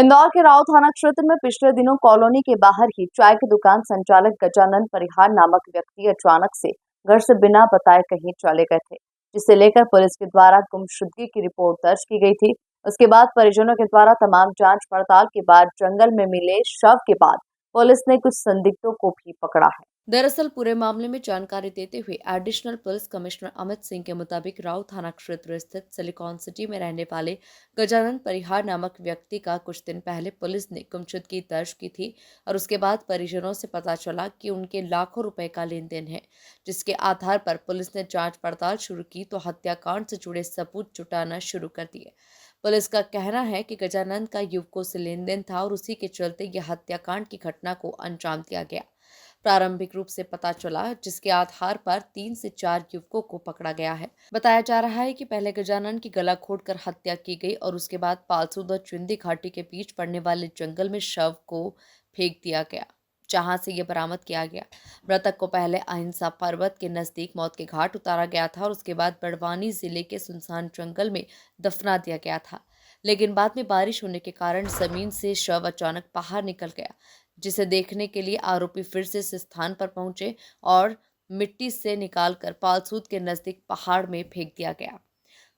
इंदौर के राव थाना क्षेत्र में पिछले दिनों कॉलोनी के बाहर ही चाय की दुकान संचालक गजानन परिहार नामक व्यक्ति अचानक से घर से बिना बताए कहीं चले गए थे, जिसे लेकर पुलिस के द्वारा गुमशुदगी की रिपोर्ट दर्ज की गई थी। उसके बाद परिजनों के द्वारा तमाम जांच पड़ताल के बाद जंगल में मिले शव के बाद पुलिस ने कुछ संदिग्धों को भी पकड़ा है। दरअसल पूरे मामले में जानकारी देते हुए additional police commissioner Amit Singh के मुताबिक राव थाना क्षेत्र स्थित सिलिकॉन सिटी में रहने वाले गजानन परिहार नामक व्यक्ति का कुछ दिन पहले पुलिस ने गुमशुदगी दर्ज की थी और उसके बाद परिजनों से पता चला कि उनके लाखों रुपए का लेन देन है, जिसके आधार पर पुलिस ने जांच पड़ताल शुरू की तो हत्याकांड से जुड़े सबूत जुटाना शुरू कर दिए। पुलिस का कहना है कि गजानन का युवकों से लेन देन था और उसी के चलते यह हत्याकांड की घटना को अंजाम दिया गया। प्रारंभिक रूप से पता चला, जिसके आधार पर 3 से 4 युवकों को पकड़ा गया है। बताया जा रहा है कि पहले गजानन की गला घोंटकर हत्या की गई और उसके बाद पालसूद और चुंदी घाटी के बीच पड़ने वाले जंगल में शव को फेंक दिया गया, जहां से यह बरामद किया गया। मृतक को पहले अहिंसा पर्वत के नजदीक मौत के घाट उतारा गया था और उसके बाद बड़वानी जिले के सुनसान जंगल में दफना दिया गया था, लेकिन बाद में बारिश होने के कारण जमीन से शव अचानक बाहर निकल गया, जिसे देखने के लिए आरोपी फिर से इस स्थान पर पहुंचे और मिट्टी से निकालकर पालसूद के नजदीक पहाड़ में फेंक दिया गया।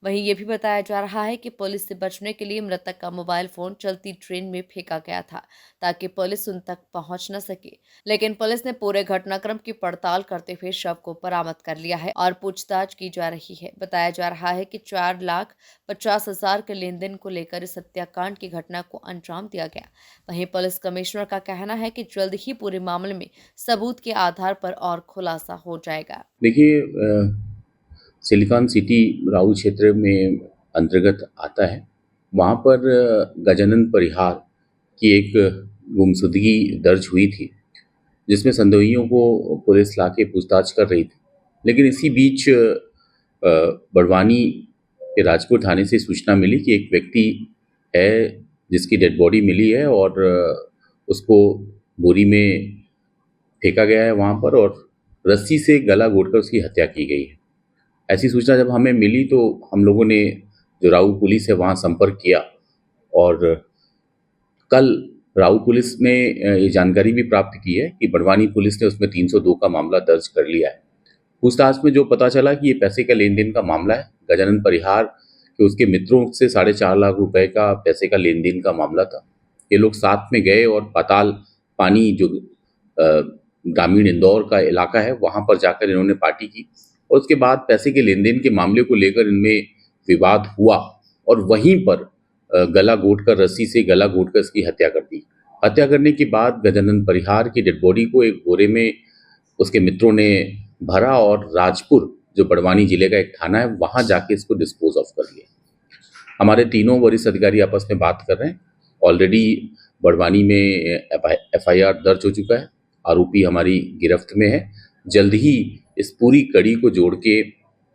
वहीं ये भी बताया जा रहा है कि पुलिस से बचने के लिए मृतक का मोबाइल फोन चलती ट्रेन में फेंका गया था ताकि पुलिस उन तक पहुंच न सके, लेकिन पुलिस ने पूरे घटनाक्रम की पड़ताल करते हुए शव को बरामद कर लिया है और पूछताछ की जा रही है। बताया जा रहा है कि 4,50,000 के लेन देन को लेकर इस हत्याकांड की घटना को अंजाम दिया गया। वहीं पुलिस कमिश्नर का कहना है कि जल्द ही पूरे मामले में सबूत के आधार पर और खुलासा हो जाएगा। देखिए, सिलिकॉन सिटी राऊ क्षेत्र में अंतर्गत आता है। वहाँ पर गजानन परिहार की एक गुमशुदगी दर्ज हुई थी, जिसमें संदेहियों को पुलिस लाके पूछताछ कर रही थी। लेकिन इसी बीच बड़वानी के राजपुर थाने से सूचना मिली कि एक व्यक्ति है जिसकी डेड बॉडी मिली है और उसको बोरी में फेंका गया है वहाँ पर और रस्सी से गला घोंटकर उसकी हत्या की गई है। ऐसी सूचना जब हमें मिली तो हम लोगों ने जो राऊ पुलिस है वहाँ संपर्क किया और कल राऊ पुलिस ने ये जानकारी भी प्राप्त की है कि बड़वानी पुलिस ने उसमें 302 का मामला दर्ज कर लिया है। पूछताछ में जो पता चला कि ये पैसे का लेन देन का मामला है। गजानन परिहार के उसके मित्रों से 4.5 लाख रुपए का पैसे का लेन देन का मामला था। ये लोग साथ में गए और पाताल पानी जो ग्रामीण इंदौर का इलाका है वहाँ पर जाकर इन्होंने पार्टी की और उसके बाद पैसे के लेन देन के मामले को लेकर इनमें विवाद हुआ और वहीं पर गला घोंटकर रस्सी से गला घोंटकर इसकी हत्या कर दी। हत्या करने के बाद गजानन परिहार की डेड बॉडी को एक बोरे में उसके मित्रों ने भरा और राजपुर जो बड़वानी जिले का एक थाना है वहाँ जाके इसको डिस्पोज ऑफ कर लिया। हमारे तीनों वरिष्ठ अधिकारी आपस में बात कर रहे हैं। ऑलरेडी बड़वानी में FIR दर्ज हो चुका है। आरोपी हमारी गिरफ्त में है। जल्द ही इस पूरी कड़ी को जोड़ के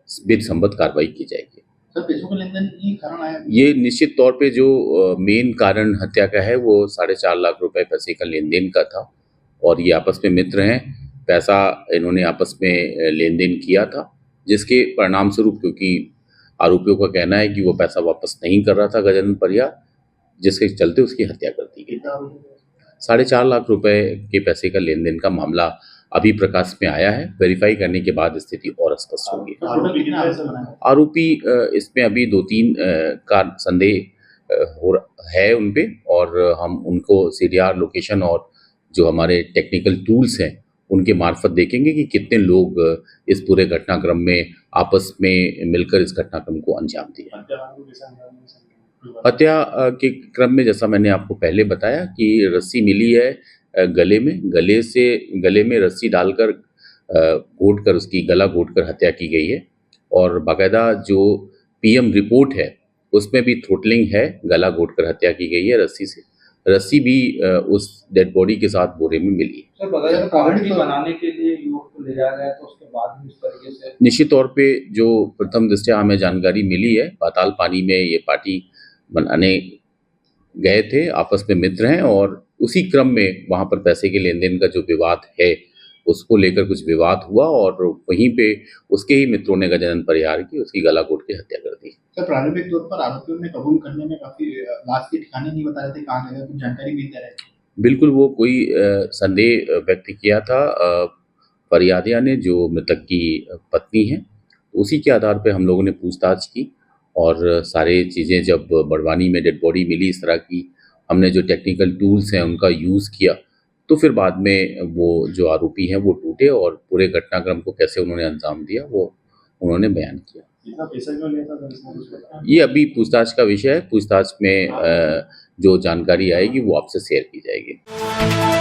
विधि संबद्ध कार्रवाई की जाएगी। सर, पैसों का लेन देन ही कारण आया? ये निश्चित तौर पे जो मेन कारण हत्या का है वो 4.5 लाख रुपए पैसे का लेन देन का था और ये आपस में मित्र हैं। पैसा इन्होंने आपस में लेन देन किया था, जिसके परिणाम स्वरूप क्योंकि आरोपियों का कहना है कि वो पैसा वापस नहीं कर रहा था गजानन परिहार, जिसके चलते उसकी हत्या कर दी गई। 4.5 लाख रुपए के पैसे का लेन देन का मामला अभी प्रकाश में आया है। वेरीफाई करने के बाद स्थिति और स्पष्ट होगी। आरोपी इसमें अभी 2-3 का संदेह है उन पे और हम उनको CDR लोकेशन और जो हमारे टेक्निकल टूल्स हैं उनके मार्फत देखेंगे कि कितने लोग इस पूरे घटनाक्रम में आपस में मिलकर इस घटनाक्रम को अंजाम दिया। हत्या के क्रम में जैसा मैंने आपको पहले बताया कि रस्सी मिली है गले में रस्सी डालकर घोंटकर उसकी गला घोंटकर हत्या की गई है और बाकायदा जो PM रिपोर्ट है उसमें भी थ्रोटलिंग है, गला घोंटकर हत्या की गई है रस्सी से। रस्सी भी उस डेड बॉडी के साथ बोरे में मिली है। सर, पार्टी बनाने के लिए युवक को ले जाया गया तो उसके बाद भी इस तरीके से निश्चित तौर पे जो प्रथम दृष्टया हमें जानकारी मिली है, पाताल पानी में ये पार्टी बनाने गए थे, आपस में मित्र हैं और उसी क्रम में वहाँ पर पैसे के लेन देन का जो विवाद है उसको लेकर कुछ विवाद हुआ और वहीं पे उसके ही मित्रों ने गजानन परिहार की उसकी गला घोट के हत्या कर दी। सर, प्रारंभिक तौर पर आरोपियों ने कबूल करने में काफी लाश के ठिकाने नहीं बता रहे थे, कहाँ गए, कुछ जानकारी भी दे रहे थे। बिल्कुल वो कोई संदेह व्यक्त किया था फरियादिया ने जो मृतक की पत्नी है, उसी के आधार पे हम लोगों ने पूछताछ की और सारे चीज़ें जब बड़वानी में डेड बॉडी मिली इस तरह की, हमने जो टेक्निकल टूल्स हैं उनका यूज़ किया, तो फिर बाद में वो जो आरोपी हैं वो टूटे और पूरे घटनाक्रम को कैसे उन्होंने अंजाम दिया वो उन्होंने बयान किया। इतना पैसा क्यों लिया था सर, इसमें कुछ पता है? ये अभी पूछताछ का विषय है, पूछताछ में जो जानकारी आएगी वो आपसे शेयर की जाएगी।